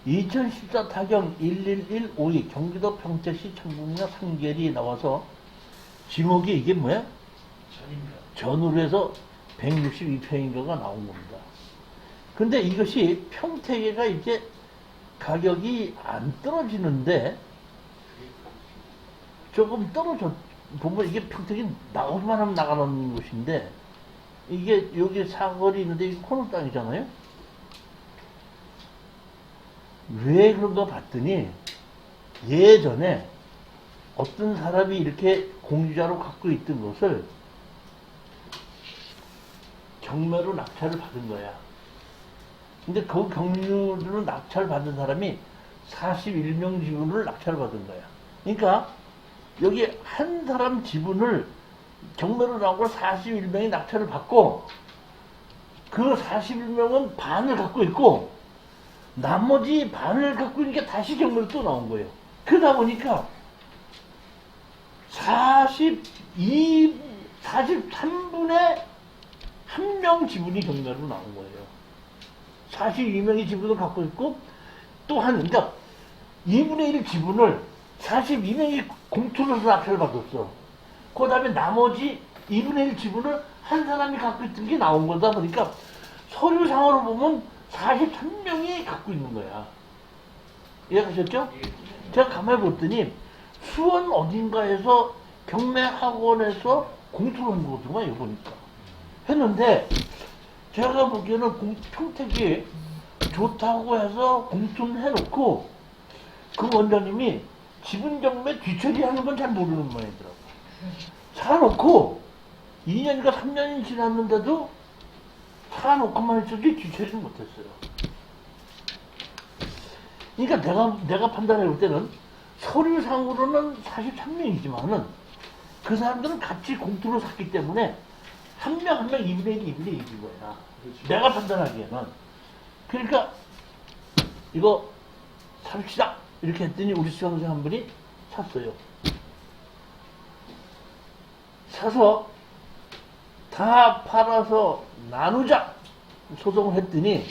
2014 타경 11152 경기도 평택시 청북리나 상계리 나와서 지목이 이게 뭐야? 전으로 해서 162평인가가 나온 겁니다. 근데 이것이 평택에가 이제 가격이 안 떨어지는데 조금 떨어져 보면 이게 평택이 나오기만 하면 나가는 곳인데 이게 여기 사거리 있는데 이게 코너 땅이잖아요. 왜 그런가 봤더니 예전에 어떤 사람이 이렇게 공유자로 갖고 있던 것을 경매로 낙찰을 받은 거야. 근데 그 경유로 낙찰 받은 사람이 41명 지분을 낙찰 받은 거야. 그러니까 여기 한 사람 지분을 경매로 나온 걸 41명이 낙찰을 받고 그 41명은 반을 갖고 있고 나머지 반을 갖고 있는 게 다시 경매로 또 나온 거예요. 그러다 보니까 43분의 1명 지분이 경매로 나온 거예요. 42명이 지분을 갖고 있고 또 한, 그러니까 2분의 1 지분을 42명이 공투를 낙찰을 받았어. 그 다음에 나머지 2분의 1 지분을 한 사람이 갖고 있던 게 나온 거다 보니까 서류상으로 보면 43명이 갖고 있는 거야. 이해하셨죠? 제가 가만히 봤더니 수원 어딘가에서 경매학원에서 공투를 한 거거든요, 이거 보니까. 했는데 제가 보기에는 평택이 좋다고 해서 공투는 해놓고 그 원장님이 지분 경매 뒤처리하는 건 잘 모르는 모양이더라고. 사놓고 2년인가 3년이 지났는데도 사놓고만 했지 뒤처리는 못했어요. 그러니까 내가 판단해 볼 때는 서류상으로는 43명이지만은 그 사람들은 같이 공투로 샀기 때문에 한 명 한 명 2분의 1, 2분의 1인 거야. 그렇지. 내가 판단하기에는. 그러니까 이거 삽시다 이렇게 했더니 우리 수강생 한 분이 샀어요. 사서 다 팔아서 나누자 소송을 했더니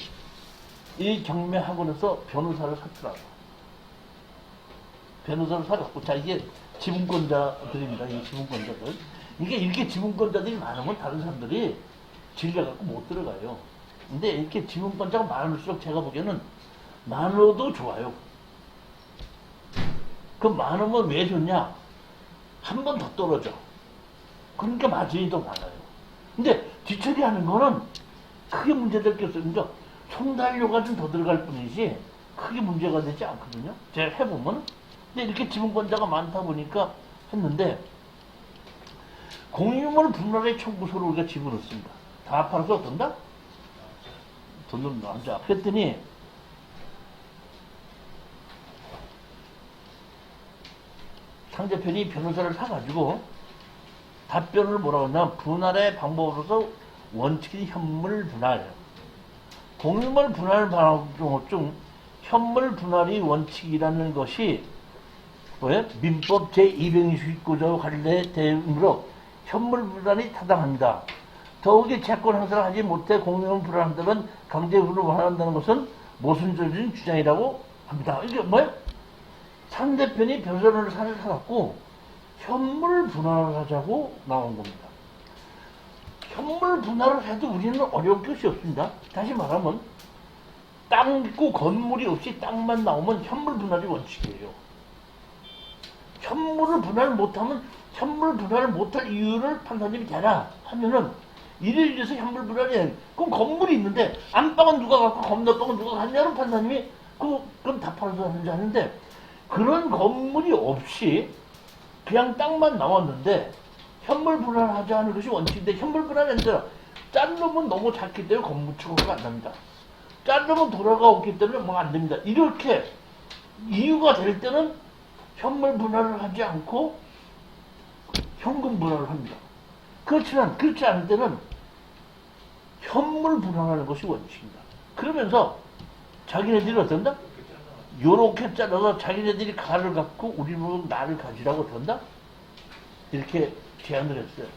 이 경매학원에서 변호사를 샀더라고. 변호사를 사갖고 자 이게 지분권자들입니다. 이 지분권자들. 이게 이렇게 지분권자들이 많으면 다른 사람들이 질려갖고 못 들어가요. 근데 이렇게 지분권자가 많을수록 제가 보기에는 많아도 좋아요. 그 많으면 왜 좋냐? 한 번 더 떨어져. 그러니까 마진이 더 많아요. 근데 뒤처리하는 거는 크게 문제될 게 없어요. 그러니까 송달료가 좀 더 들어갈 뿐이지 크게 문제가 되지 않거든요. 제가 해보면. 근데 이렇게 지분권자가 많다 보니까 했는데 공유물 분할의 청구서를 우리가 집어넣습니다. 다 팔아서 어떤다? 돈을 나눠자. 그랬더니 상대편이 변호사를 사가지고 답변을 뭐라고 하냐, 분할의 방법으로서 원칙인 현물 분할. 공유물 분할 방법 중 현물 분할이 원칙이라는 것이 왜? 민법 제229조와 관련된 대응으로 현물 분할이 타당합니다. 더욱이 채권 행사를 하지 못해 공유물 분할한다면 강제로 분할한다는 것은 모순적인 주장이라고 합니다. 이게 뭐야? 상대편이 변호사를 사갖고 현물 분할을 하자고 나온 겁니다. 현물 분할을 해도 우리는 어려울 것이 없습니다. 다시 말하면 땅 있고 건물이 없이 땅만 나오면 현물 분할이 원칙이에요. 현물을 분할 못하면 현물 분할을 못할 이유를 판사님이 대라 하면은 이래서 현물 분할이 아니에요. 그럼 건물이 있는데 안방은 누가 갖고 건너방은 누가 갔냐는 판사님이 그럼 다 팔아서 하는데 그런 건물이 없이 그냥 땅만 나왔는데 현물 분할하자 하는 것이 원칙인데 현물 분할이 아니라 자르면 너무 작기 때문에 건물치고가 안 납니다. 자르면 돌아가 없기 때문에 뭐 안 됩니다. 이렇게 이유가 될 때는 현물 분할을 하지 않고 현금 분할을 합니다. 그렇지만 그렇지 않을 때는 현물 분할하는 것이 원칙입니다. 그러면서 자기네들이 어떤다? 요렇게 잘라서 자기네들이 가를 갖고 우리는 나를 가지라고 어떤다? 이렇게 제안을 했어요.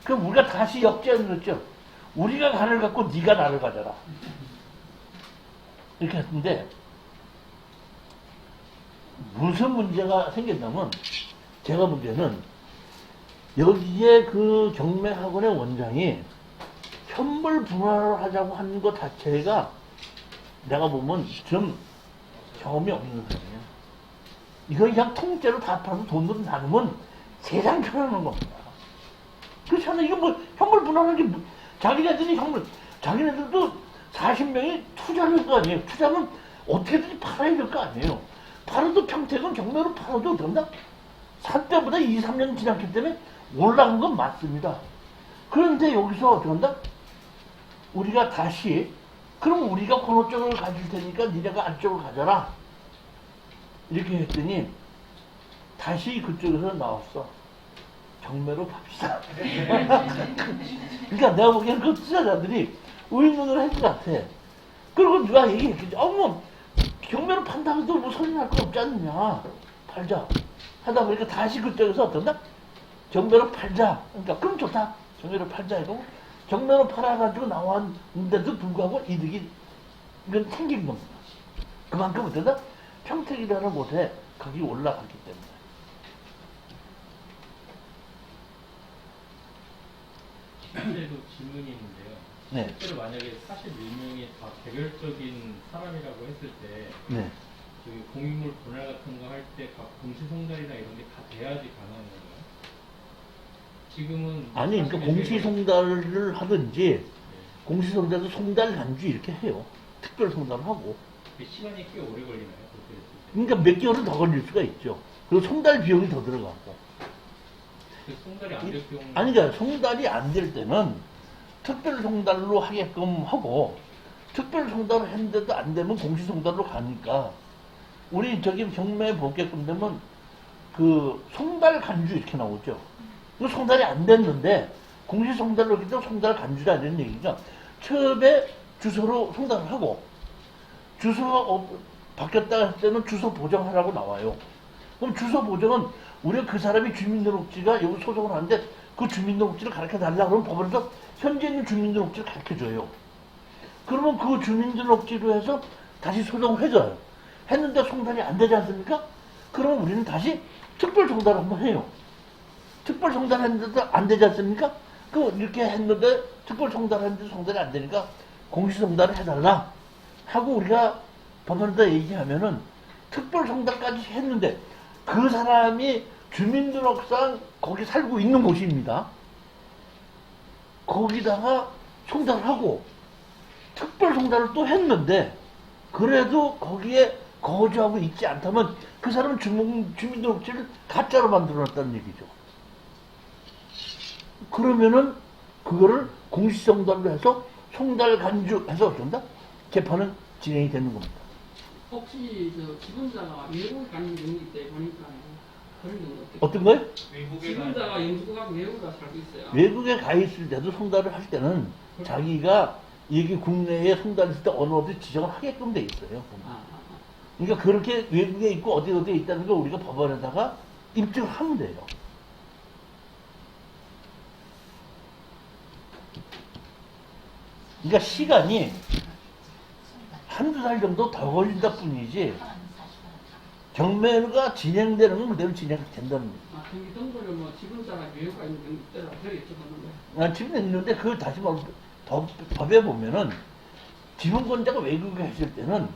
그럼 우리가 다시 역제안을 했죠. 우리가 가를 갖고 네가 나를 가져라. 이렇게 했는데 무슨 문제가 생겼냐면, 제가 보기에는 여기에 그 경매학원의 원장이 현물 분할을 하자고 하는 것 자체가 내가 보면 좀 경험이 없는 사람이야. 이건 그냥 통째로 다 팔아서 돈으로 나누면 세상 편하는 겁니다. 그렇잖아. 이거 뭐 현물 분할하는 게 뭐, 자기네들이 현물, 자기네들도 40명이 투자를 할 거 아니에요. 투자하면 어떻게든지 팔아야 될 거 아니에요. 팔아도 평택은 경매로 팔아도 된다? 산 때보다 2, 3년 지났기 때문에 올라간 건 맞습니다. 그런데 여기서 어떻게 한다? 우리가 다시, 그럼 우리가 건너 쪽을 가질 테니까 니네가 안쪽을 가져라. 이렇게 했더니 다시 그쪽에서 나왔어. 경매로 팝시다. 그러니까 내가 보기에는 그 투자자들이 의논을 할 것 같아. 그리고 누가 얘기했겠지. 뭐 경매로 판다고 해도 뭐 소리 날 거 없지 않느냐. 팔자. 하다 보니까 다시 그쪽에서 어떤다? 경매로 팔자. 그러니까 그럼 좋다. 경매로 팔자. 이거 경매로 팔아가지고 나왔는데도 불구하고 이득이 이건 생긴 겁니다. 그만큼 어떤다? 평택이라는 곳에 거기 올라갔기 때문에. 실제로 질문이 있는데요. 네. 실제로 만약에 41명이 다 개별적인 사람이라고 했을 때 네. 저기 공유물 분할 같은 거 할 때 공시송달이나 이런 게 다 돼야지 가능한 건가요? 지금은 아니, 그러니까 41 공시송달을 하든지, 네. 공시송달도 송달 간주 이렇게 해요. 특별 송달을 하고. 시간이 꽤 오래 걸리나요? 그렇게 됐을 때? 그러니까 몇 개월은 더 걸릴 수가 있죠. 그리고 송달 비용이 더 들어가고. 그 송달이 안 될 경우 아니, 그러니까 송달이 안 될 때는 특별 송달로 하게끔 하고, 특별 송달을 했는데도 안 되면 공시 송달로 가니까, 우리 저기 경매 보게끔 되면 그 송달 간주 이렇게 나오죠. 그 송달이 안 됐는데, 공시 송달로 했기 때문에 송달 간주라 이런 얘기가, 처음에 주소로 송달을 하고, 주소가 바뀌었다 할 때는 주소 보정하라고 나와요. 그럼 주소 보정은 우리가 그 사람이 주민등록지가 여기 소송을 하는데 그 주민등록지를 가르쳐 달라 그러면 법원에서 현재 있는 주민등록지를 가르쳐 줘요. 그러면 그 주민등록지로 해서 다시 소송을 해줘요. 했는데 송달이 안 되지 않습니까? 그러면 우리는 다시 특별 송달을 한번 해요. 특별 송달 했는데도 안 되지 않습니까? 그 이렇게 했는데 특별 송달 했는데 송달이 안 되니까 공시 송달을 해달라 하고 우리가 법원에다 얘기하면은 특별 송달까지 했는데 그 사람이 주민등록상 거기 살고 있는 곳입니다. 거기다가 송달을 하고 특별 송달을 또 했는데 그래도 거기에 거주하고 있지 않다면 그 사람은 주민등록지를 가짜로 만들어놨다는 얘기죠. 그러면은 그거를 공시송달로 해서 송달 간주해서 어쩐다? 재판은 진행이 되는 겁니다. 혹시 저 지분자가 외국에 가는 경우기 때문에 보니까 그런 경우 어떻게? 어떤 거요? 외국에 지분자가 영주국 가고 외국에 살고 있어요. 외국에 가 있을 때도 송달을 할 때는 자기가 여기 국내에 송달했을 때 어느 어디 지정을 하게끔 돼 있어요. 그러니까 그렇게 외국에 있고 어디에 있다는 걸 우리가 법원에다가 입증을 하면 돼요. 그러니까 시간이 한두 달 정도 더 걸린다 뿐이지 경매가 진행되는 건 그대로 진행된다는 거예요. 경기 등본을 뭐 지분자가 외국에 있는 경우 때라 그래 여쭤봤는데. 지금 있는데 그 다시 말해 법에 보면은 지분권자가 외국에 있을 때는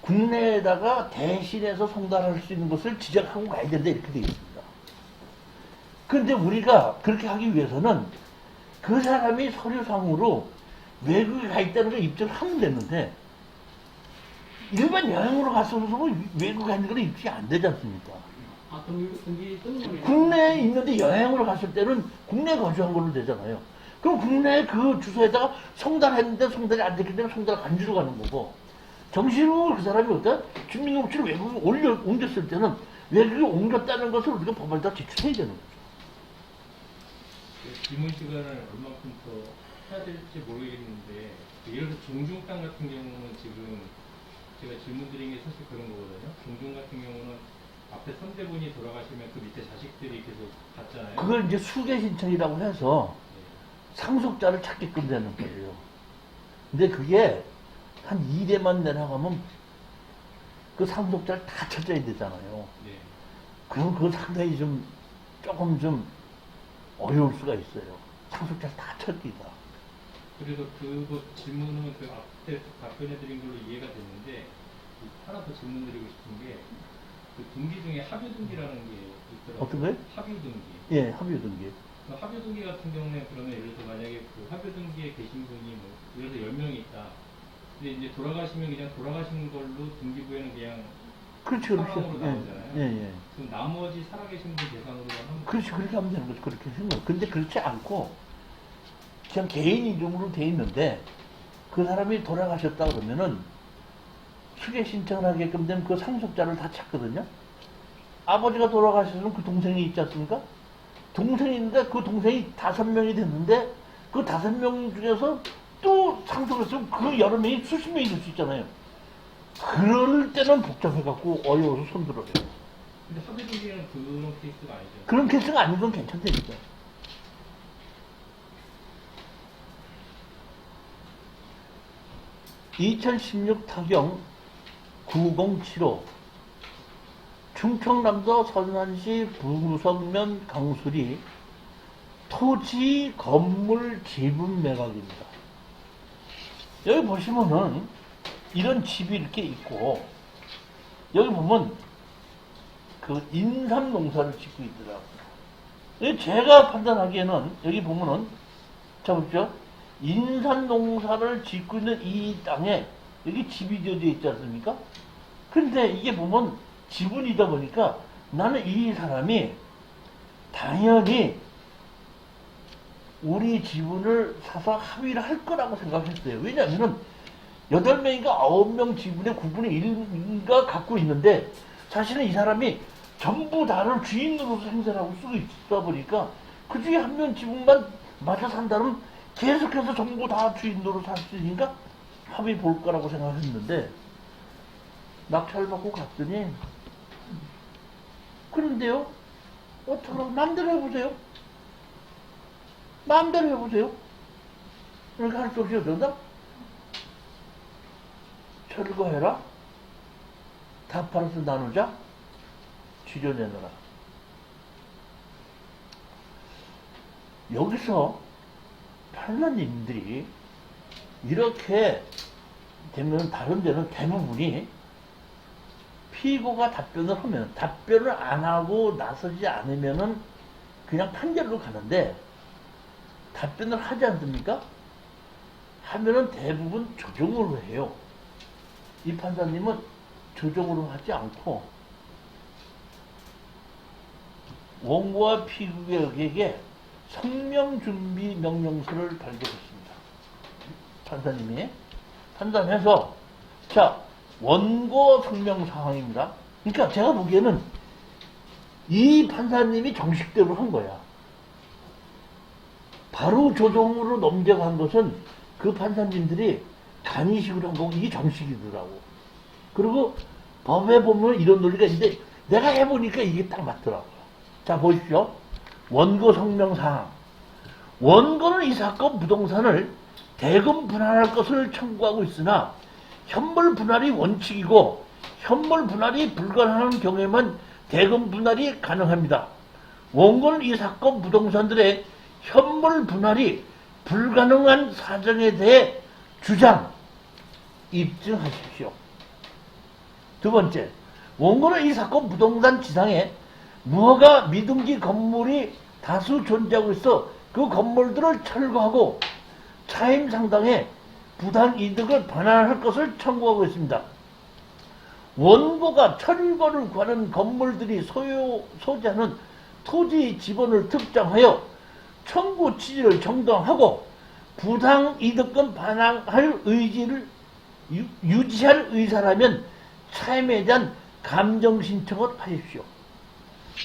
국내에다가 대신해서 송달할 수 있는 것을 지정하고 가야 된다 이렇게 되어 있습니다. 그런데 우리가 그렇게 하기 위해서는 그 사람이 서류상으로 외국에 가 있다는 걸 입증을 하면 되는데 일반 여행으로 갔어서 뭐 외국에 가 있는 건 입증이 안 되지 않습니까? 경기 등본에. 국내에 있는데 여행으로 갔을 때는 국내에 거주한 걸로 되잖아요. 그럼 국내 그 주소에다가 송달했는데 송달이 안 됐기 때문에 송달 간주로 가는 거고 정식으로 그 사람이 어떤 주민등록지를 외국에 옮겼을 때는 외국에 옮겼다는 것을 우리가 법원에다 제출해야 되는 거죠. 질문 시간을 얼마큼 더 해야 될지 모르겠는데 예를 들어 종중 땅 같은 경우는 지금 제가 질문 드린 게 사실 그런 거거든요. 종중 같은 경우는 앞에 선대분이 돌아가시면 그 밑에 자식들이 계속 갔잖아요. 그걸 이제 수개 신청이라고 해서 네. 상속자를 찾게끔 되는 거예요. 근데 그게 한 2대만 내려가면 그 상속자를 다 찾아야 되잖아요. 네. 그럼 그거 상당히 조금 좀 어려울 수가 있어요. 상속자를 다 찾기가. 그래서 그거 질문은 그 앞에 답변해드린 걸로 이해가 됐는데 하나 더 질문드리고 싶은 게 그 등기 중에 합유등기라는 게 있더라고요. 어떤 거요? 합유등기. 예, 합유등기. 그 합유등기 같은 경우는 그러면 예를 들어 만약에 그 합유등기에 계신 분이 뭐 예를 들어 10명이 있다. 근데 이제 돌아가시면 그냥 돌아가신 걸로 등기부에는 그냥 그렇죠, 사망으로 그렇죠. 나오잖아요. 예, 예. 그럼 나머지 살아계신 분 대상으로만 하면 그렇지, 그렇게 하면 되는 거죠. 그렇게 생각. 근데 그렇지 않고, 그냥 개인 이름으로 돼 있는데, 그 사람이 돌아가셨다 그러면은, 수계 신청을 하게끔 된 그 상속자를 다 찾거든요. 아버지가 돌아가셔서 그 동생이 있지 않습니까? 동생이 있는데 그 동생이 5명이 됐는데, 그 5명 중에서 또 상속했으면 그 여러 명이 수십 명이 될 수 있잖아요. 그럴 때는 복잡해갖고 어려워서 손들어요. 근데 합유등기는 그런 케이스가 아니죠. 그런 케이스가 아닌 건 괜찮다니까. 2016 타경 9075 충청남도 선산시 부성면 강수리 토지 건물 지분 매각입니다. 여기 보시면은 이런 집이 이렇게 있고 여기 보면 그 인삼 농사를 짓고 있더라고요. 제가 판단하기에는 여기 보면은 자 보십시오. 인삼 농사를 짓고 있는 이 땅에 여기 집이 지어져 있지 않습니까? 근데 이게 보면 지분이다 보니까 나는 이 사람이 당연히 우리 지분을 사서 합의를 할 거라고 생각했어요. 왜냐하면 8명인가 9명 지분의 9분의 1인가 갖고 있는데 사실은 이 사람이 전부 다를 주인으로서 행세하고 쓰고 있다 보니까 그 중에 한 명 지분만 맞아 산다면 계속해서 전부 다 주인으로 살 수 있으니까 합의 볼 거라고 생각했는데 낙찰 받고 갔더니 그런데요 어떡하라고 마음대로 해보세요. 마음대로 해보세요. 그렇게 할 수 없이 어쩐다? 철거해라. 다 팔아서 나누자. 줄여내느라. 여기서 판사님들이 이렇게 되면 다른 데는 대부분이 피고가 답변을 하면 답변을 안 하고 나서지 않으면은 그냥 판결로 가는데 답변을 하지 않습니까? 하면은 대부분 조정으로 해요. 이 판사님은 조정으로 하지 않고 원고와 피고에게 성명준비 명령서를 발급했습니다. 판사님이 판단해서 자 원고 성명사항입니다. 그러니까 제가 보기에는 이 판사님이 정식대로 한 거야. 바로 조정으로 넘겨간 것은 그 판사님들이 간이식으로 한 거고 이게 정식이더라고. 그리고 법에 보면 이런 논리가 있는데 내가 해보니까 이게 딱 맞더라고요. 자 보십시오. 원고 성명사항. 원고는 이 사건 부동산을 대금 분할할 것을 청구하고 있으나 현물 분할이 원칙이고 현물 분할이 불가능한 경우에만 대금 분할이 가능합니다. 원고는 이 사건 부동산들의 현물 분할이 불가능한 사정에 대해 주장, 입증하십시오. 두 번째, 원고는 이 사건 부동산 지상에 무허가 미등기 건물이 다수 존재하고 있어 그 건물들을 철거하고 차임 상당의 부당 이득을 반환할 것을 청구하고 있습니다. 원고가 철거를 구하는 건물들이 소지하는 토지 지분을 특정하여 청구 취지를 정당하고 부당 이득금 반환할 의지를 유지할 의사라면 차임에 대한 감정 신청을 하십시오.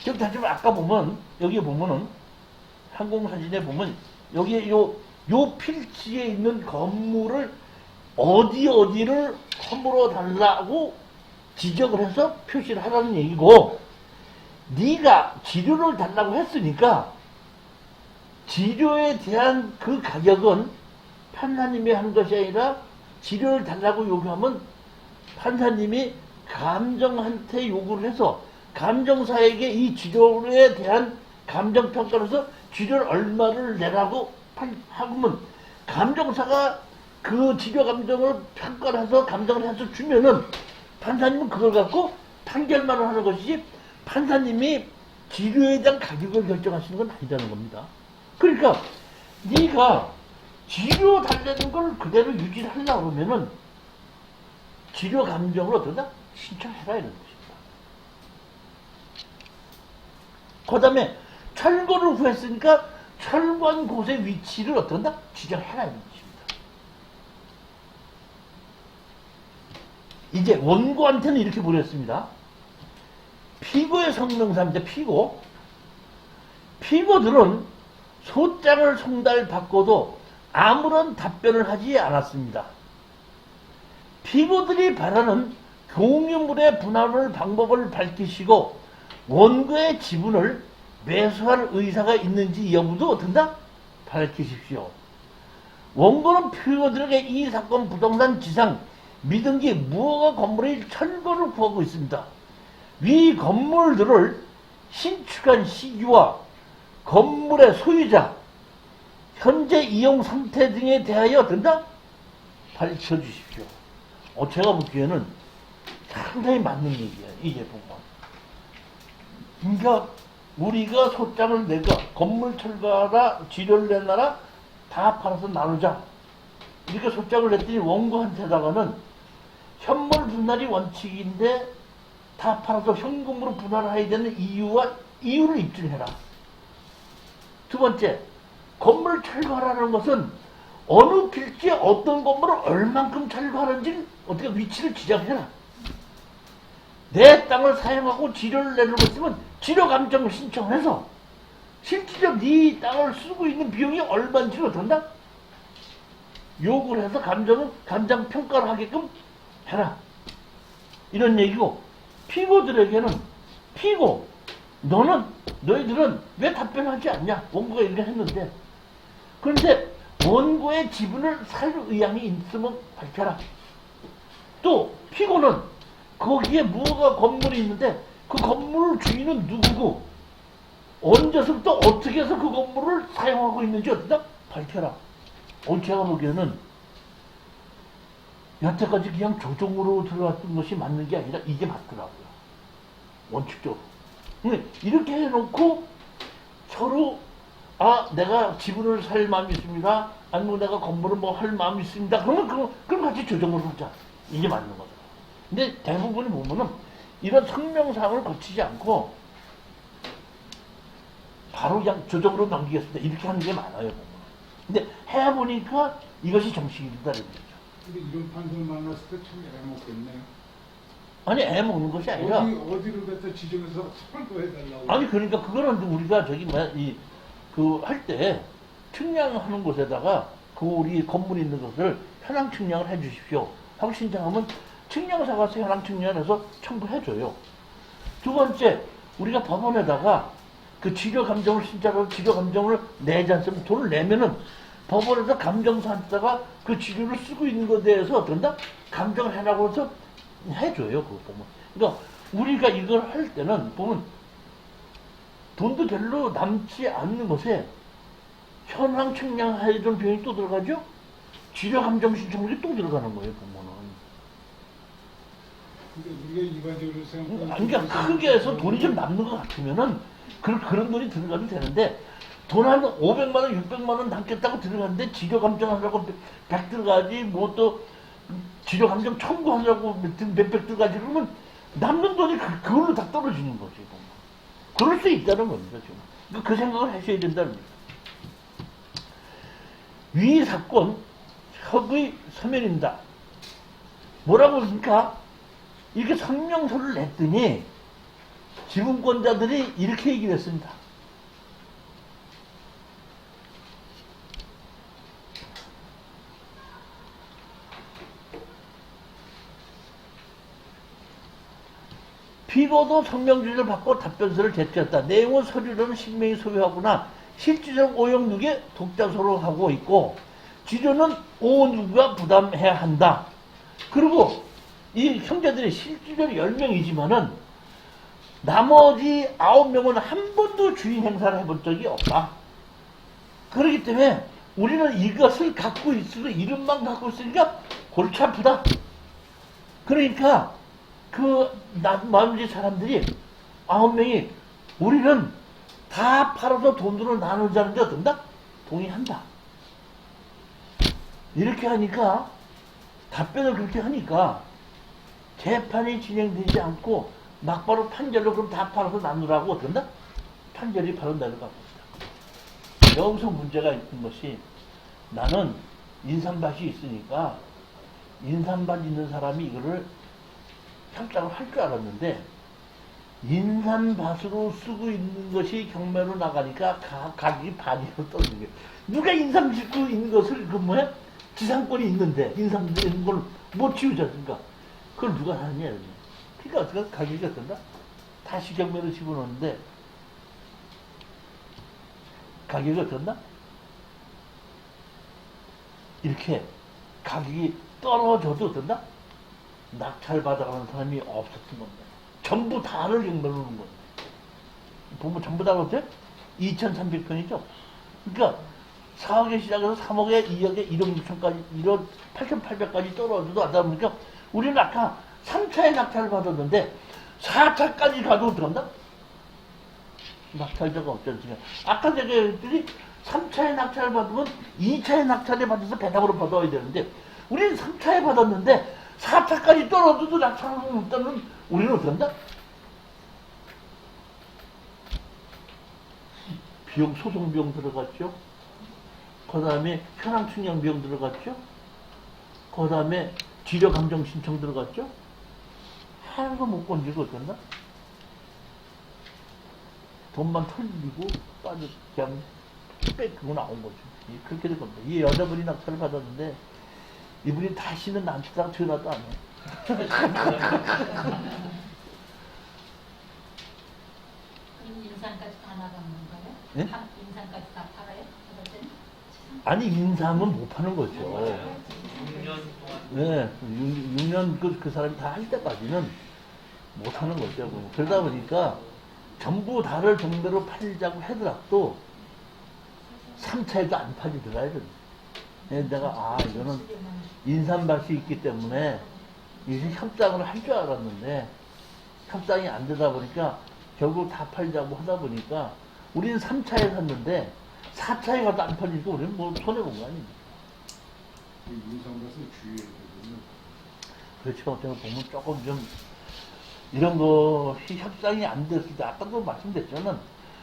즉 다시 말해 아까 보면 여기 보면은 항공사진에 보면 여기에 요 필지에 있는 건물을 어디를 허물어 달라고 지적을 해서 표시를 하라는 얘기고 네가 지료를 달라고 했으니까 지료에 대한 그 가격은 판사님이 한 것이 아니라 지료를 달라고 요구하면 판사님이 감정한테 요구를 해서 감정사에게 이 치료에 대한 감정평가로서 치료를 얼마를 내라고 하면 감정사가 그 치료 감정을 평가를 해서 감정을 해서 주면은 판사님은 그걸 갖고 판결만을 하는 것이지 판사님이 치료에 대한 가격을 결정하시는 건 아니라는 겁니다. 그러니까 네가 치료 달라는 걸 그대로 유지를 하려고 그러면은 치료 감정을 어떠다? 신청해라 이런 것입니다. 그 다음에 철거를 구했으니까 철거한 곳의 위치를 어떤다? 지정해라 이런 것입니다. 이제 원고한테는 이렇게 보냈습니다. 피고의 성명사입니다. 피고들은 소장을 송달받고도 아무런 답변을 하지 않았습니다. 피고들이 바라는 공유물의 분할 방법을 밝히시고 원고의 지분을 매수할 의사가 있는지 여부도 어떤다? 밝히십시오. 원고는 피고들에게 이 사건 부동산 지상 미등기 무허가 건물의 철거를 구하고 있습니다. 위 건물들을 신축한 시기와 건물의 소유자, 현재 이용 상태 등에 대하여 된다? 밝혀주십시오. 제가 보기에는 상당히 맞는 얘기예요. 이게 보면. 그러니까 우리가 소장을 내가 건물 철거하라, 지료를 내놔라, 다 팔아서 나누자. 이렇게 소장을 냈더니 원고한테다가는 현물 분할이 원칙인데 다 팔아서 현금으로 분할해야 되는 이유를 입증해라. 두 번째, 건물 철거하라는 것은 어느 필지에 어떤 건물을 얼만큼 철거하는지 어떻게 위치를 지정해라. 내 땅을 사용하고 지료를 내놓고 있으면 지료 감정을 신청해서 실질적 네 땅을 쓰고 있는 비용이 얼마인지를 어떤다? 요구를 해서 감정 평가를 하게끔 해라. 이런 얘기고, 피고들에게는 너희들은 왜 답변하지 않냐? 원고가 이렇게 했는데. 그런데 원고의 지분을 살 의향이 있으면 밝혀라. 또 피고는 거기에 무허가 건물이 있는데 그 건물 주인은 누구고 언제서부터 어떻게 해서 그 건물을 사용하고 있는지 어디다 밝혀라. 제가 보기에는 여태까지 그냥 조정으로 들어갔던 것이 맞는 게 아니라 이게 맞더라고요. 원칙적으로. 이렇게 해놓고 서로 내가 지분을 살 마음이 있습니다. 아니면 내가 건물을 뭐 할 마음이 있습니다. 그럼 같이 조정으로 하자. 이게 맞는 거죠. 근데 대부분이 보면은 이런 성명사항을 거치지 않고 바로 그냥 조정으로 넘기겠습니다. 이렇게 하는 게 많아요. 보면. 근데 해보니까 이것이 정식이다. 그러죠. 근데 이런 판사를 만났을 때 참 애먹겠네. 아니 애먹는 것이 아니라 어디로 갖다 지정해서 철거해달라고. 아니 그러니까 그거는 우리가 할 때 측량하는 곳에다가 그 우리 건물이 있는 것을 현황 측량을 해 주십시오 하고 신청하면 측량사 가서 현황 측량해서 첨부해줘요. 두 번째, 우리가 법원에다가 그 지료 감정을 신청하고 지료 감정을 내지 않으면 돈을 내면은 법원에서 감정사한테다가 그 지료를 쓰고 있는 것에 대해서 어떤다? 감정을 해라고 해서 해줘요. 그거 보면. 그러니까 우리가 이걸 할 때는 보면 돈도 별로 남지 않는 것에 현황 측량해준 비용이 또 들어가죠? 지료 감정 신청이 또 들어가는 거예요, 보면은. 근데 우리가 일반적으로 생각하는 그러니까 크게 해서 돈이 좀 남는 것 같으면은 그런 돈이 들어가도 되는데 돈 한 500만 원, 600만 원 남겠다고 들어갔는데 지료 감정하려고 100 들어가지 뭐 또 지료 감정 청구하려고 몇백 들어가지 그러면 남는 돈이 그걸로 다 떨어지는 거지. 보면. 그럴 수 있다는 겁니다. 지금. 그 생각을 하셔야 된다는 겁니다. 위 사건 협의 서면입니다. 뭐라고 그러니까 이렇게 성명서를 냈더니 지분권자들이 이렇게 얘기를 했습니다. 피고도 성명주의를 받고 답변서를 제출했다. 내용은 서류로는 신명이 소유하거나 실질적 오용 누계 독자소로 하고 있고 지료는 오 누가 부담해야 한다. 그리고 이 형제들이 실질적으로 10명이지만은 나머지 9명은 한 번도 주인 행사를 해본 적이 없다. 그렇기 때문에 우리는 이것을 갖고 있으면 이름만 갖고 있으니까 골치 아프다. 그러니까 나머지 사람들이 9명이 우리는 다 팔아서 돈으로 나누자는데 어떤다? 동의한다. 이렇게 하니까 답변을 그렇게 하니까 재판이 진행되지 않고 막바로 판결로 그럼 다 팔아서 나누라고 어떤다? 판결이 바로 내려가고 있다. 여기서 문제가 있는 것이 나는 인삼밭이 있으니까 인삼밭 있는 사람이 이거를 협상을 할 줄 알았는데 인삼밭으로 쓰고 있는 것이 경매로 나가니까 가격이 반이로 떨어지는 거예요. 누가 인삼 짓고 있는 것을 지상권이 있는데 인삼 있는 걸 못 지우지 않습니까? 그걸 누가 하느냐 이러지. 그러니까 어떻게 가격이 어떤가? 다시 경매로 집어넣는데 가격이 어떤가? 이렇게 가격이 떨어져도 어떤가? 낙찰받아가는 사람이 없었던 겁니다. 전부 다를 경매로 놓는 겁니다. 보면 전부 다 어때요? 2,300평이죠? 그러니까 4억에 시작해서 3억에 2억에 1억 6천까지 1억 8,800까지 떨어져도 하다 보니까 우리는 아까 3차에 낙찰을 받았는데 4차까지 가도 들어간다? 낙찰자가 없지 않습니까? 아까 제가 했더니 3차에 낙찰을 받으면 2차에 낙찰을 받아서 배당으로 받아야 되는데 우리는 3차에 받았는데 4차까지 떨어져도 낙찰을 못하면 우리는 어떻게 한다? 비용, 소송 비용 들어갔죠? 그 다음에 현황 측량 비용 들어갔죠? 그 다음에 지려 감정 신청 들어갔죠? 하나도 못 건지고 어땠나? 돈만 털리고 빠져 그냥 뺏기고 나온 거죠. 그렇게 된 겁니다. 이 여자분이 낙찰을 받았는데 이분이 다시는 남자랑 전화도 안 해. 그럼 인삼까지 다 나가는 거예요? 예? 인삼까지 다 팔아요? 그럴 때는? 아니 인삼은 못 파는 거죠. 6년 동안 네, 6년 그 사람이 다 할 때까지는 못 하는 거죠. 그러다 보니까 전부 다를 경매로 팔자고 하더라도 3차에도 안 팔리더라 이런. 내가 이거는 인삼밭이 있기 때문에 이제 협상을 할 줄 알았는데 협상이 안 되다 보니까 결국 다 팔자고 하다 보니까 우리는 3차에 샀는데 4차에 가도 안 팔리니까 우리는 뭐 손해본 거 아닙니까? 인삼밭은 주의해야 되거든요. 그렇죠. 제가 보면 조금 좀 이런 것이 협상이 안 됐을 때 아까도 말씀드렸지만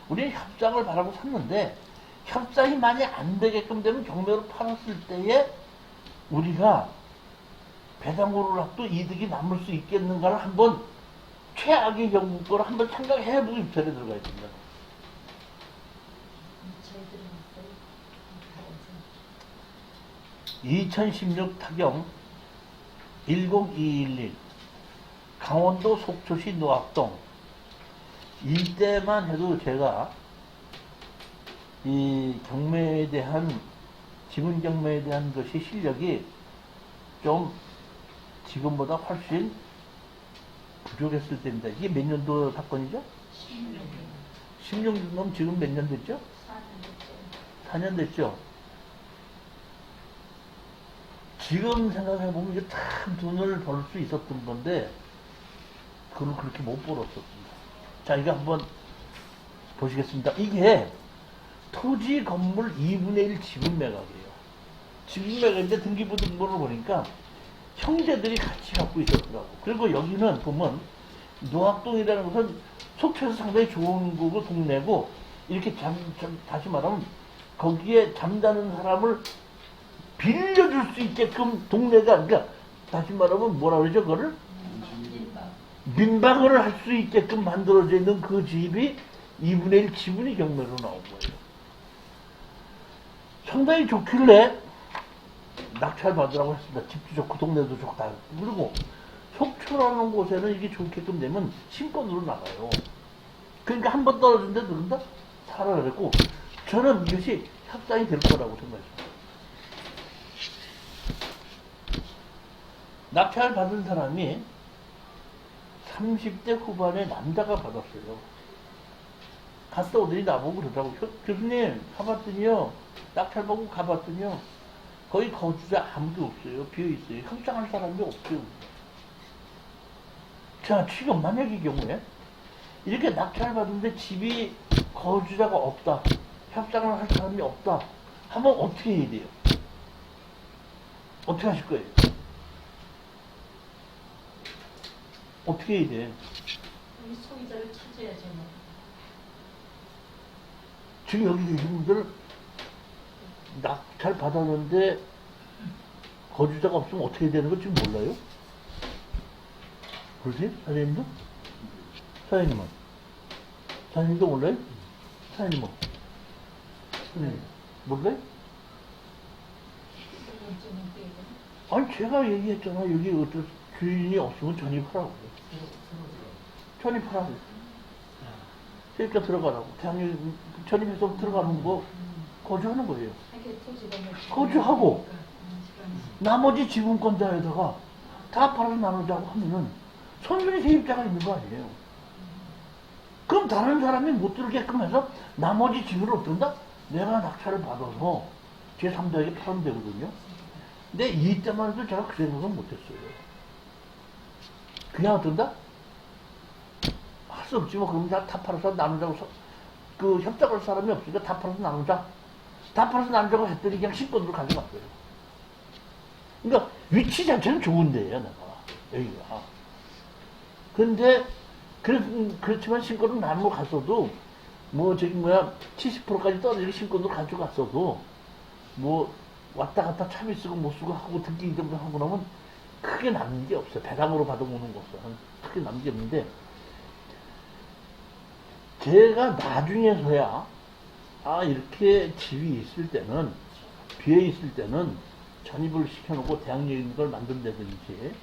우리는 협상을 바라고 샀는데 협상이 많이 안 되게끔 되면 경매로 팔았을 때에 우리가 배당으로라도 이득이 남을 수 있겠는가를 한번 최악의 경우 거를 한번 생각해보고 입찰에 들어가야 됩니다. 저희들은 다르죠. 2016 타경 10211 강원도 속초시 노악동 이때만 해도 제가 이 경매에 대한 지분 경매에 대한 것이 실력이 좀 지금보다 훨씬 부족했을 때입니다. 이게 몇 년도 사건이죠? 16년 지금 몇 년 됐죠? 4년 됐죠? 지금 생각해보면 이게 참 돈을 벌 수 있었던 건데 그걸 그렇게 못 벌었었습니다. 자, 이거 한번 보시겠습니다. 이게 토지 건물 2분의 1 지분 매각이에요. 지분 매각인데 등기부 등본을 보니까 형제들이 같이 갖고 있었더라고. 그리고 여기는 보면 노악동이라는 것은 속초에서 상당히 좋은 거고 동네고 이렇게 다시 말하면 거기에 잠자는 사람을 빌려줄 수 있게끔 동네가 그러니까 다시 말하면 뭐라 그러죠 그거를? 민박을 할 수 있게끔 만들어져 있는 그 집이 2분의 1 지분이 경매로 나온 거예요. 상당히 좋길래 낙찰 받으라고 했습니다. 집도 좋고 동네도 좋다. 그리고 속초라는 곳에는 이게 좋게끔 되면 신권으로 나가요. 그러니까 한 번 떨어진데 누른다? 사라 그랬고 저는 이것이 협상이 될 거라고 생각했습니다. 낙찰 받은 사람이 30대 후반의 남자가 받았어요. 갔다 오더니 나보고 그러더라고. 교수님, 가봤더니요. 낙찰 받고 가봤더니요. 거기 거주자 아무도 없어요. 비어있어요. 협상할 사람이 없어요. 자, 지금 만약의 경우에 이렇게 낙찰 받는데 집이 거주자가 없다. 협상을 할 사람이 없다. 하면 어떻게 해야 돼요? 어떻게 하실 거예요? 어떻게 해야 돼? 우리 소유자를 찾아야죠. 뭐. 지금 여기 계신 분들 낙찰 받았는데 거주자가 없으면 어떻게 되는 거 지금 몰라요? 그러세요? 사장님도? 사장님은? 사장님도 몰라요? 사장님은? 몰라요? 이번쯤은 또 이거. 아니 제가 얘기했잖아. 여기 어떤 주인이 없으면 전입하라고. 전입하라고. 그러니까 들어가라고. 대학령 전입해서 들어가는 거 거주하는 거예요. 하게 토지가 뭐 거주하고. 시간이. 나머지 지분권자에다가 다 팔아서 나누자고 하면은 손님의 세입자가 있는 거 아니에요. 그럼 다른 사람이 못 들게끔 해서 나머지 지분을 어떤다? 내가 낙찰을 받아서 제3자에게 팔면 되거든요. 근데 이때만 해도 제가 그 생각은 못했어요. 그냥 어떤다? 할 수 없지 뭐. 그럼 다 팔아서 나누자고 그 협작할 사람이 없으니까 다 팔아서 나누자. 다 팔아서 나누자고 했더니 그냥 신권으로 가져갔어요. 그러니까 위치 자체는 좋은데요, 내가 여기가. 근데 그렇지만 신권을 나누고 갔어도 뭐 저기 뭐야 70%까지 떨어지게 신권으로 가져갔어도 뭐 왔다 갔다 차비 쓰고 못 쓰고 하고 등기 이름을 하고 나면 크게 남는 게 없어요. 배당으로 받아오는 것은 크게 남는 게 없는데 제가 나중에서야 이렇게 집이 있을 때는 비어 있을 때는 전입을 시켜놓고 대항력 있는 걸 만든다든지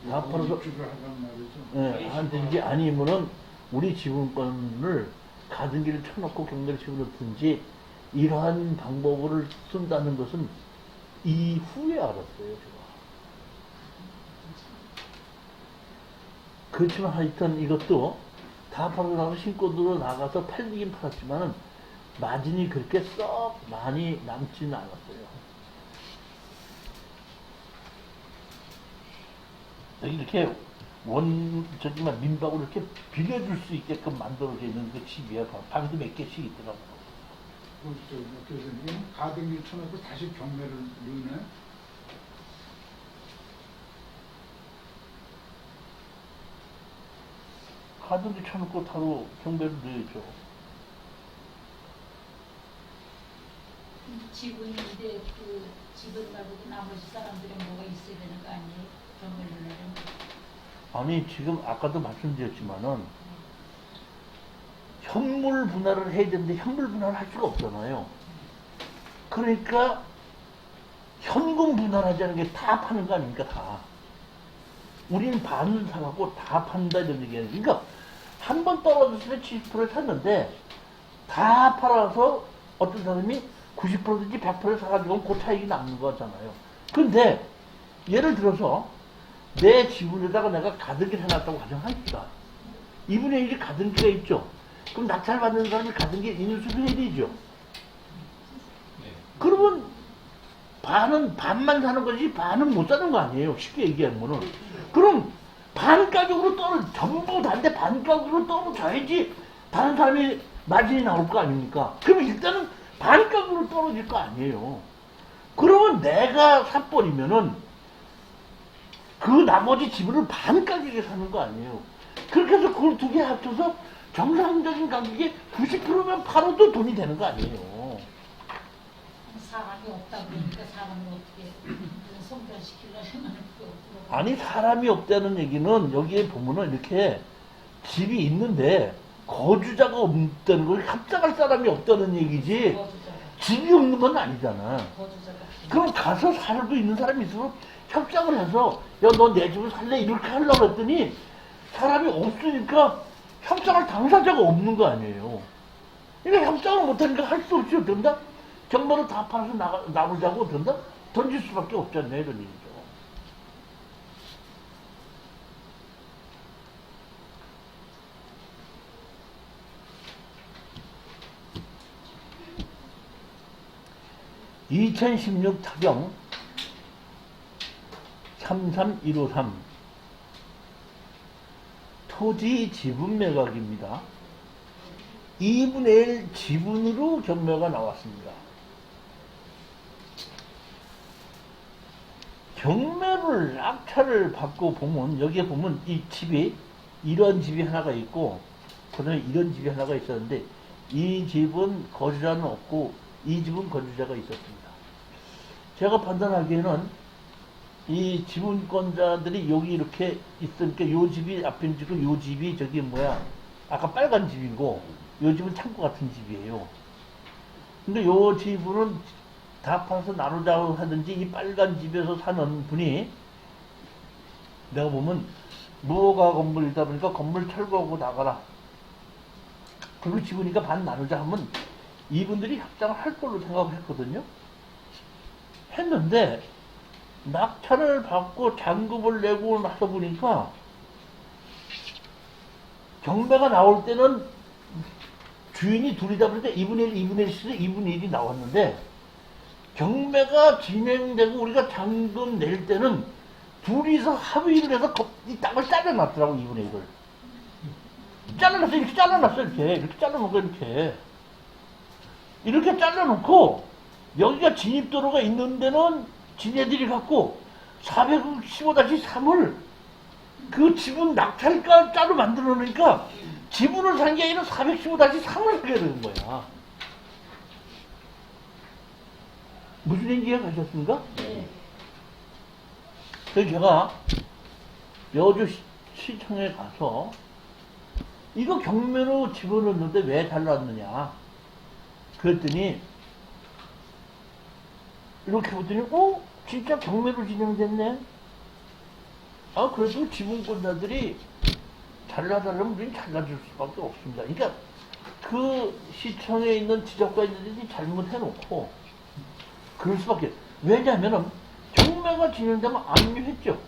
다 팔아서 입주를 하단 말이죠. 하든지 아니면은 우리 지분권을 가등기를 쳐놓고 경매를 치고든지 이러한 방법을 쓴다는 것은 이후에 알았어요, 제가. 그렇지만 하여튼 이것도 다 팔고 나서 신권으로 나가서 팔리긴 팔았지만은 마진이 그렇게 썩 많이 남지는 않았어요. 여기 이렇게 저기만 민박으로 이렇게 빌려줄 수 있게끔 만들어져 있는 그 집이야. 방도 몇 개씩 있더라고. 교수님 가등기를 쳐놓고 다시 경매를 넣네. 가든지 쳐놓고 바로 경매를 넣어야죠. 지분인데 그 지분 말고 나머지 사람들은 뭐가 있어야 되는 거 아니에요? 경매를 내면. 아니 지금 아까도 말씀드렸지만은 현물 분할을 해야 되는데 현물 분할을 할 수가 없잖아요. 그러니까 현금 분할하자는 게 다 파는 거 아닙니까? 다. 우리는 반을 사갖고 다 판다 이런 얘기예요. 그러니까 한 번 떨어졌을 때 70%를 샀는데 다 팔아서 어떤 사람이 90%든지 100%를 사가지고 그 차익이 남는 거잖아요. 근데 예를 들어서 내 지분에다가 내가 가등기를 해놨다고 가정합시다. 이분의 1이 가등기가 있죠. 그럼 낙찰 받는 사람이 가등기 인수를 해야 되죠. 네. 그러면 반만 사는 거지 반은 못 사는 거 아니에요. 쉽게 얘기하면은. 그럼 반 가격으로 전부 다인데 반 가격으로 떨어져야지 다른 사람이 마진이 나올 거 아닙니까? 그러면 일단은 반 가격으로 떨어질 거 아니에요. 그러면 내가 사버리면은 그 나머지 지분을 반 가격에 사는 거 아니에요. 그렇게 해서 그걸 두 개 합쳐서 정상적인 가격이 90%면 팔아도 돈이 되는 거 아니에요. 사람이 없다 그러니까 사람을 어떻게 성장시키려면 그 없고. 아니 사람이 없다는 얘기는 여기에 보면은 이렇게 집이 있는데 거주자가 없다는 걸 합작할 사람이 없다는 얘기지 거주자가 집이 없는 건 아니잖아. 거주자가 그럼 가서 살고 있는 사람이 있으면 협상을 해서 야 너 내 집을 살래 이렇게 하려고 했더니 사람이 없으니까 협상할 당사자가 없는 거 아니에요. 그러니까 협상을 못하니까 할 수 없이 어떤다? 정말로 다 팔아서 나누자고 어떤다? 던질 수밖에 없지 않나 이런 일이죠. (2016) 타경 33153 토지 지분 매각입니다. 2분의 1 지분으로 경매가 나왔습니다. 경매를 낙찰을 받고 보면 여기에 보면 이 집이 이런 집이 하나가 있고 그다음에 이런 집이 하나가 있었는데 이 집은 거주자는 없고 이 집은 거주자가 있었습니다. 제가 판단하기에는 이 지분권자들이 여기 이렇게 있으니까 요 집이 앞에 있고 요 집이 저기 뭐야 아까 빨간 집이고 요 집은 창고 같은 집이에요. 근데 요 집은 다 팔아서 나누자고 하든지 이 빨간 집에서 사는 분이 내가 보면 무허가 건물이다 보니까 건물 철거하고 나가라. 그리고 집으니까 반 나누자 하면 이분들이 협상을 할 걸로 생각을 했거든요. 했는데 낙찰을 받고 잔급을 내고 나서 보니까 경매가 나올 때는 주인이 둘이다 보니까 2분의 1, 2분의 1씩 2분의 1이 나왔는데 경매가 진행되고 우리가 잔급 낼 때는 둘이서 합의를 해서 이 땅을 잘라놨더라고 2분의 1을. 잘라놨어. 이렇게 잘라놨어. 이렇게 잘라놓고 이렇게 잘라놓고 여기가 진입도로가 있는 데는 지네들이 갖고 415-3을 그 지분 낙찰가로 만들어 놓으니까 지분을 산 게 아니라 415-3을 사게 되는 거야. 무슨 얘기 이해가셨습니까? 네. 그래서 제가 여주시청에 가서 이거 경매로 집어넣는데 왜 달랐느냐 그랬더니 이렇게 보더니 진짜 경매로 진행됐네. 아 그래도 지분권자들이 잘라달라면 우리는 잘라줄 수밖에 없습니다. 그러니까 그 시청에 있는 지적관들이 잘못해놓고 그럴 수밖에. 왜냐하면 경매가 진행되면 압류했죠.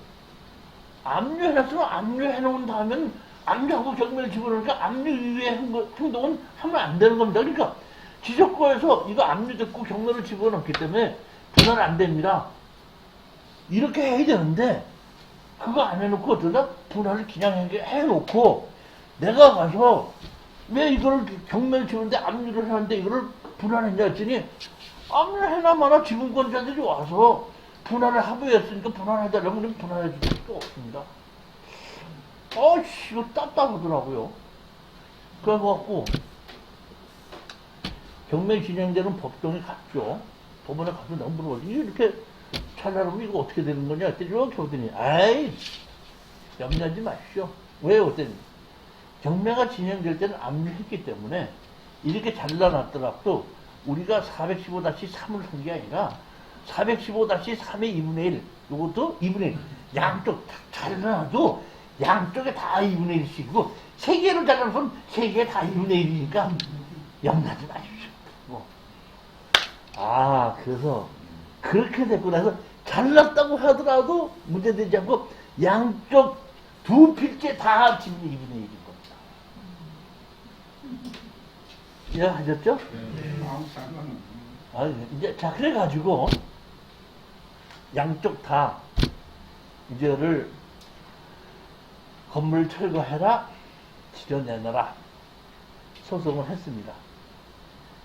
압류해놨으면 압류해놓은 다음엔 압류하고 경매를 집어넣으니까 압류 이후의 행동은 하면 안 되는 겁니다. 그러니까 지적구에서 이거 압류됐고 경매를 집어넣기 때문에 분할 안 됩니다. 이렇게 해야 되는데 그거 안 해놓고 어쩌다 분할을 그냥 해놓고 내가 가서 왜 이걸 경매를 집었는데 압류를 하는데 이거를 분할했냐 했더니 압류해나마나 지분권자들이 와서 분할을 합의했으니까 분할해달라면 우리는 분할해 줄 수가 없습니다. 이거 답답하더라고요. 그래갖고 경매 진행되는 법정에 갔죠. 법원에 가서 내가 물어보지 이렇게 잘라놓으면 이거 어떻게 되는 거냐 했더니 이렇게 보더니 아이 염려하지 마시오. 왜요? 그랬더니 경매가 진행될 때는 압류했기 때문에 이렇게 잘라놨더라도 우리가 415-3을 산 게 아니라 415-3의 2분의 1 이것도 2분의 1 양쪽 잘라놔도 양쪽에 다 2분의 1씩이고 세 개를 잘라놓으면 세 개 다 2분의 1이니까 염려하지 마십시오. 그래서 그렇게 됐고 나서 잘났다고 하더라도 문제되지 않고 양쪽 두 필째 다 지분이 2분의 1인 겁니다. 이해하셨죠? 아무 상관없네. 이제 자 그래가지고 양쪽 다 이제를 건물 철거해라 지려내놔라 소송을 했습니다.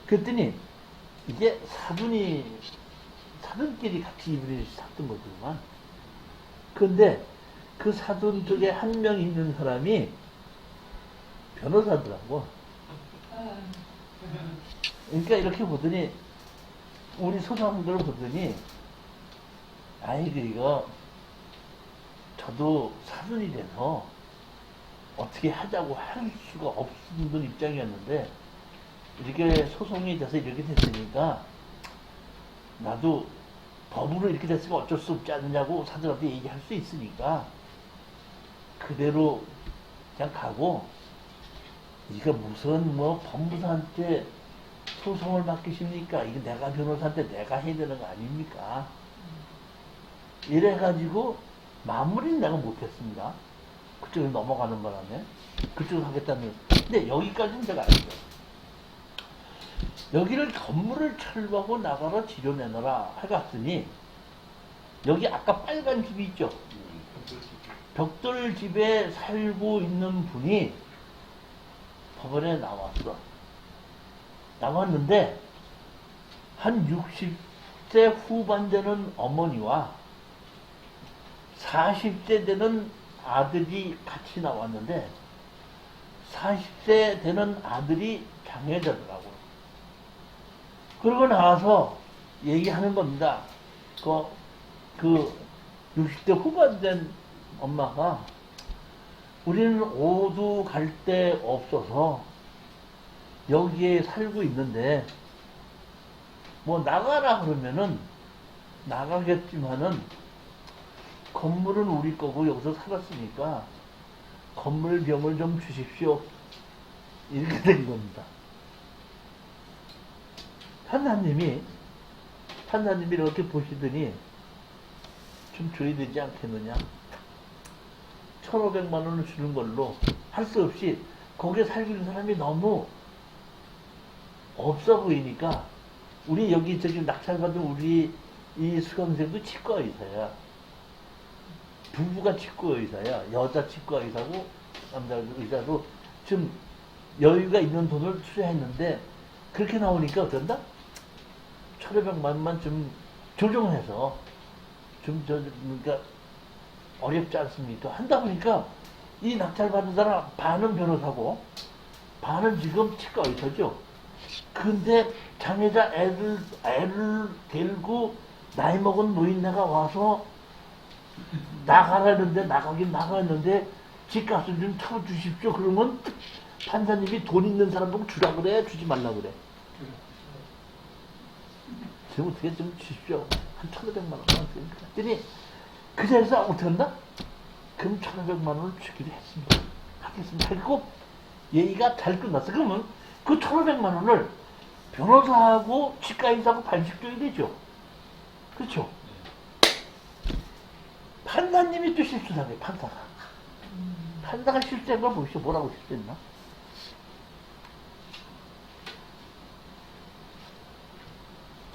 그랬더니 이게 사돈끼리 같이 2분의 1씩 샀던 거지만 근데 그 사돈 쪽에 한 명 있는 사람이 변호사더라고. 그러니까 이렇게 보더니 우리 소장들 보더니 이거 저도 사돈이 돼서 어떻게 하자고 할 수가 없는 입장이었는데 이렇게 소송이 돼서 이렇게 됐으니까 나도 법으로 이렇게 됐으면 어쩔 수 없지 않느냐고 사들한테 얘기할 수 있으니까 그대로 그냥 가고 이거 무슨 법무사한테 소송을 맡기십니까? 이거 내가 변호사한테 내가 해야 되는 거 아닙니까? 이래가지고 마무리는 내가 못했습니다. 그쪽으로 넘어가는 바람에 그쪽으로 하겠다는. 근데 여기까지는 제가 알죠. 여기를 건물을 철거하고 나가라 지려내놔라 해갔더니 여기 아까 빨간 집이 있죠. 벽돌집에 살고 있는 분이 법원에 나왔어. 나왔는데 한 60세 후반 되는 어머니와 40세 되는 아들이 같이 나왔는데 40세 되는 아들이 장애자더라고요. 그러고 나와서 얘기하는 겁니다. 그 60대 후반 된 엄마가 우리는 어두 갈 데 없어서 여기에 살고 있는데 뭐 나가라 그러면은 나가겠지만은 건물은 우리 거고 여기서 살았으니까 건물병을 좀 주십시오. 이렇게 된 겁니다. 판사님이 이렇게 보시더니 좀 줘야 되지 않겠느냐. 1,500만 원을 주는 걸로 할 수 없이 거기에 살고 있는 사람이 너무 없어 보이니까 우리 여기 저기 낙찰받은 우리 이 수강생도 치과 의사야. 부부가 치과 의사야. 여자 치과 의사고 남자 의사도 좀 여유가 있는 돈을 투자했는데 그렇게 나오니까 어쩐다? 1,500만 원만 좀 조정해서 그러니까 어렵지 않습니까? 한다 보니까 이 낙찰 받은 사람 반은 변호사고 반은 지금 치과 의사죠. 근데 장애자 애를 데리고 나이 먹은 노인네가 와서 나가라는데 나가긴 나가는데 집값을 좀 쳐주십시오. 그러면 판사님이 돈 있는 사람 보고 주라 그래, 주지 말라 그래. 지금 어떻게 좀 주십시오. 한 1,500만 원만 그랬더니 그 자리에서 어떻게 한다? 그럼 1,500만 원을 주기로 했습니다. 하겠습니다. 그리고 얘기가 잘 끝났어. 그러면 그 1,500만 원을 변호사하고 치과의사하고 반씩줘야 되죠. 그렇죠? 판사님이 또 실수하네. 판사가 실수한 걸 보시죠. 뭐라고 실수했나?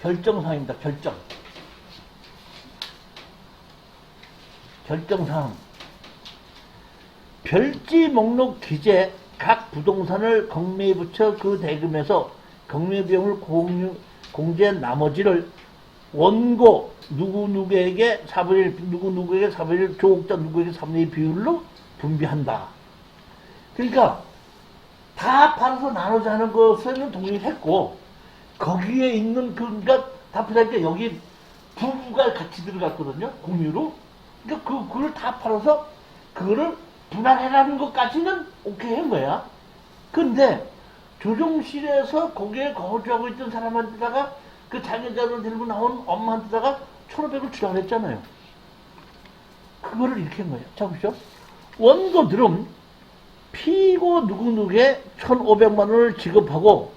결정사항입니다. 결정사항. 별지 목록 기재 각 부동산을 경매에 붙여 그 대금에서 경매비용을 공제한 나머지를 원고 누구누구에게 4분의 1, 누구누구에게 4분의 1, 조옥자 누구에게 3분의 1 비율로 분비한다. 그러니까 다 팔아서 나누자는 것에는 동의를 했고 거기에 있는 그러니까 다 필요하니까 여기 부부가 같이 들어갔거든요. 공유로. 그러니까 그걸 다 팔아서 그거를 분할해라는 것까지는 오케이 한 거야. 근데 조정실에서 거기에 거주하고 있던 사람한테다가 그 장애자를 데리고 나온 엄마한테다가 1,500을 주라고 했잖아요. 그거를 이렇게 한 거예요. 자, 보시죠. 원고들은 피고 누구누구에 1,500만 원을 지급하고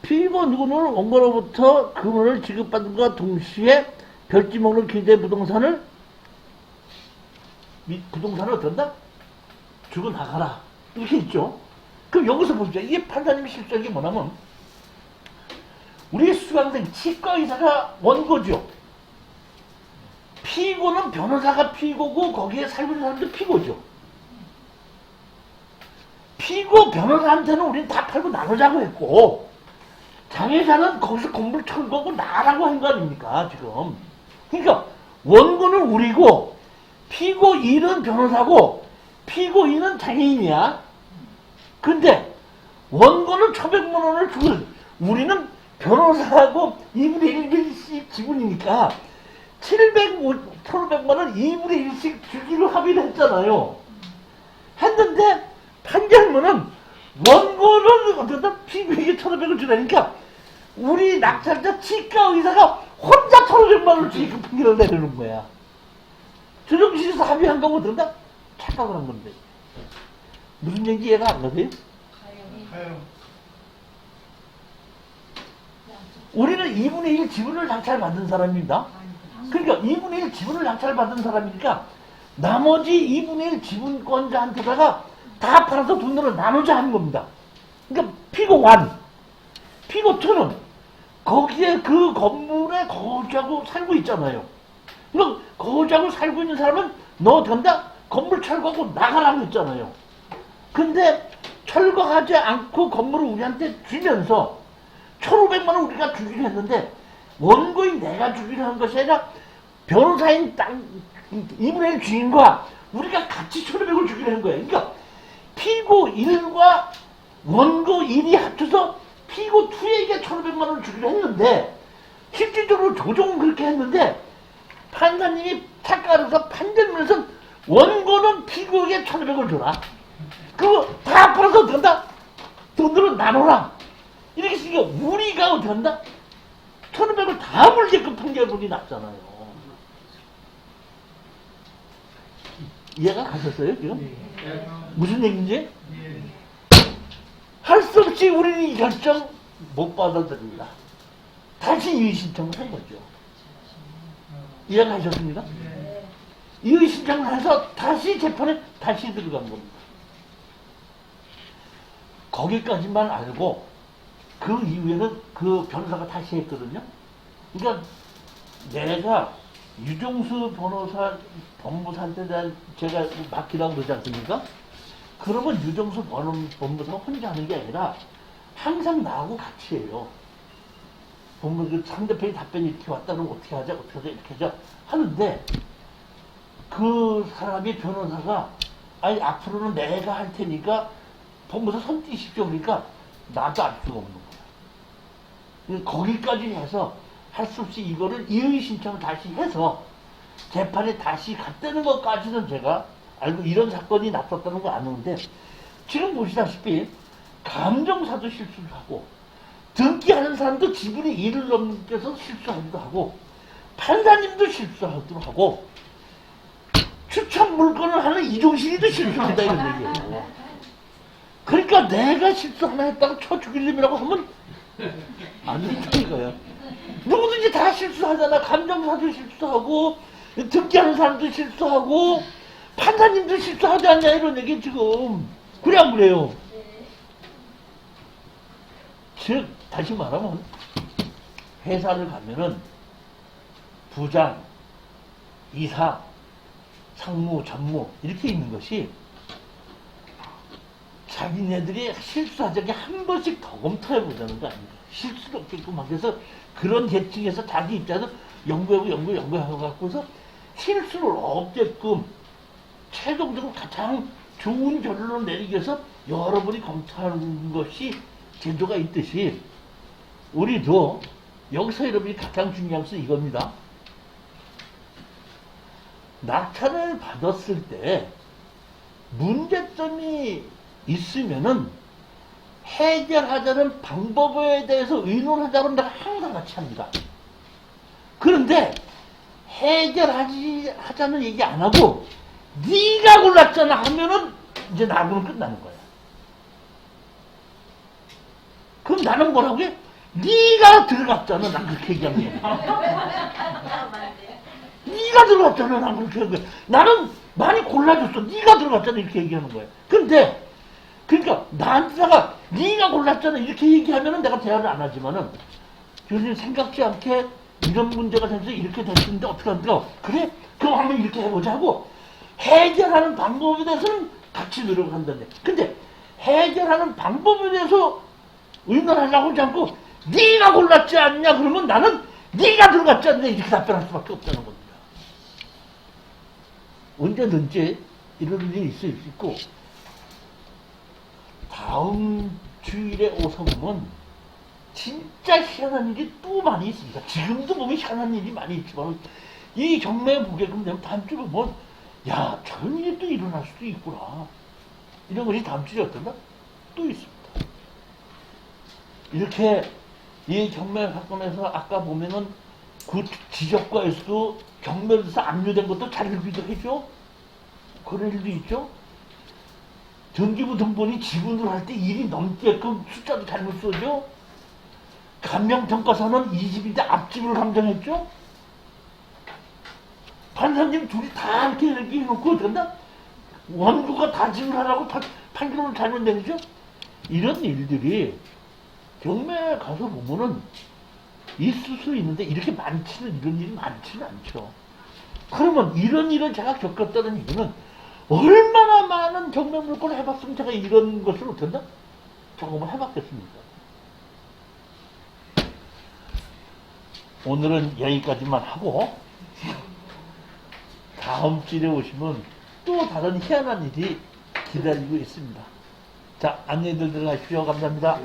피고 누구누구는 원고로부터 금원을 지급받은 것과 동시에 별지 목록 기재 부동산을 어떤다? 주고 나가라. 이렇게 있죠. 그럼 여기서 보시죠. 이게 판사님이 실수한 게 뭐냐면 우리 수강생 치과의사가 원고죠. 피고는 변호사가 피고고 거기에 살고 있는 사람도 피고죠. 피고 변호사한테는 우린 다 팔고 나누자고 했고 장애자는 거기서 건물 철거고 나라고 한 거 아닙니까 지금. 그러니까 원고는 우리고 피고 1은 변호사고 피고 2는 장애인이야. 근데 원고는 1,500만 원을 주고 우리는 변호사하고 2분의 1씩 지분이니까 1,500만 원 2분의 1씩 주기로 합의를 했잖아요. 했는데 판결문은 원고는 어쩌다 피고에게 1,500을 주라니까 우리 낙찰자 치과 의사가 혼자 1,500만 원을 주니까 판결을 내려놓은 거야. 조정실에서 합의한 거 뭐 들은가? 착각을 한 건데. 무슨 얘기인지 이해가 안 가세요? 우리는 2분의 1 지분을 낙찰 받은 사람입니다. 그러니까 2분의 1 지분을 낙찰받은 사람이니까 나머지 2분의 1 지분권자한테다가 다 팔아서 돈으로 나누자 하는 겁니다. 그러니까 피고 1, 피고 2는 거기에 그 건물에 거주하고 살고 있잖아요. 그럼 거주하고 살고 있는 사람은 너 된다? 건물 철거하고 나가라고 했잖아요. 근데 철거하지 않고 건물을 우리한테 주면서 1,500만 원 우리가 주기로 했는데 원고인 내가 주기로 한 것이 아니라 변호사인 땅 2분의 1 주인과 우리가 같이 1,500을 주기로 한 거예요. 그러니까 피고 1과 원고 1이 합쳐서 피고 2에게 1,500만 원을 주기로 했는데 실질적으로 조정은 그렇게 했는데 판사님이 착각해서 판결문에서 원고는 피고에게 1,500을 줘라. 그거 다 팔아서 된다? 돈으로 나눠라. 이렇게 쓰니까 우리가 어떻게 한다? 1,500을 다 물게끔 판결문이 났잖아요. 이해가 가셨어요, 지금? 무슨 얘기인지? 할 수 없이 우리는 이 결정 못 받아들입니다. 다시 이의 신청을 한 거죠. 이해가 가셨습니까? 이의 신청을 해서 다시 재판에 다시 들어간 겁니다. 거기까지만 알고 그 이후에는 그 변호사가 다시 했거든요. 그러니까 내가 유정수 변호사 법무사한테 대한 제가 맡기라고 그러지 않습니까? 그러면 유정수 법무사가 혼자 하는 게 아니라 항상 나하고 같이 해요. 법무 그 상대편이 답변이 이렇게 왔다 그러면 어떻게 하자 이렇게 하자 하는데 그 사람이 변호사가 아니 앞으로는 내가 할 테니까 법무사 손 띄십시오. 그러니까 나도 알 수가 없는 거야. 거기까지 해서 할 수 없이 이거를 이의 신청을 다시 해서 재판에 다시 갔다는 것까지는 제가 알고 이런 사건이 났었다는 거 아는데 지금 보시다시피 감정사도 실수를 하고 등기하는 사람도 지분이 1을 넘겨서 실수하기도 하고 판사님도 실수하기도 하고 추천 물건을 하는 이종신이도 실수한다 이런 얘기예요. 그러니까 내가 실수 하나 했다고 쳐 죽일 놈이라고 하면 안 된다 이거야. 누구든지 다 실수하잖아. 감정사도 실수하고 등기하는 사람도 실수하고 판사님도 실수하지 않냐 이런 얘기 지금. 그래 안 그래요? 즉 다시 말하면 회사를 가면은 부장, 이사, 상무, 전무 이렇게 있는 것이 자기네들이 실수하지 않게 한 번씩 더 검토해보자는 거 아닙니까? 실수도 없게끔 막 해서 그런 계층에서 자기 입장에서 연구하고 갖고서 실수를 없게끔 최종적으로 가장 좋은 결론을 내리기 위해서 여러분이 검토하는 것이 제도가 있듯이 우리도 여기서 여러분이 가장 중요한 것은 이겁니다. 낙찰을 받았을 때 문제점이 있으면은 해결하자는 방법에 대해서 의논하자는 내가 항상 같이 합니다. 그런데 하자는 얘기 안 하고 네가 골랐잖아 하면은 이제 나하고는 끝나는 거야. 그럼 나는 뭐라고 해? 네가 들어갔잖아. 난 그렇게 얘기하는 거야. 네가 들어갔잖아. 난 그렇게 하는 거야. 나는 많이 골라줬어. 네가 들어갔잖아. 이렇게 얘기하는 거야. 근데 그러니까 나한테다가 네가 골랐잖아. 이렇게 얘기하면은 내가 대화를 안 하지만은 교수님 생각지 않게 이런 문제가 생겨서 이렇게 됐는데 어떻게 한다? 그래? 그럼 한번 이렇게 해보자 하고 해결하는 방법에 대해서는 같이 노력을 한다네. 근데 해결하는 방법에 대해서 의논하려고 하지 않고 네가 골랐지 않냐 그러면 나는 네가 들어갔지 않냐 이렇게 답변할 수밖에 없다는 겁니다. 언제든지 이런 일이 있을 수 있고 다음 주일에 오서 보면 진짜 희한한 일이 또 많이 있습니다. 지금도 보면 희한한 일이 많이 있지만 이 경매 보게끔 되면 다음 주에 보면 야 저런 일이 또 일어날 수도 있구나. 이런 것이 다음 주에 어떤가? 또 있습니다. 이렇게 이 경매 사건에서 아까 보면은 그 지적과에서도 경매에서 압류된 것도 자르기도 했죠. 그런 일도 있죠. 등기부 등본이 지분으로 할 때 1이 넘게끔 숫자도 잘못 써죠. 감명평가서는 20인데 앞집을 감정했죠. 판사님 둘이 다 이렇게 해놓고 어떡한다? 원주가 다 증하라고 판결을 잘못 내리죠? 이런 일들이 경매에 가서 보면은 있을 수 있는데 이렇게 많지는, 이런 일이 많지는 않죠. 그러면 이런 일을 제가 겪었다는 얘기는 얼마나 많은 경매 물건을 해봤으면 제가 이런 것을 어떤다? 경험을 해봤겠습니까? 오늘은 여기까지만 하고 다음 주에 오시면 또 다른 희한한 일이 기다리고 있습니다. 자, 안녕히들 들어가십시오. 감사합니다.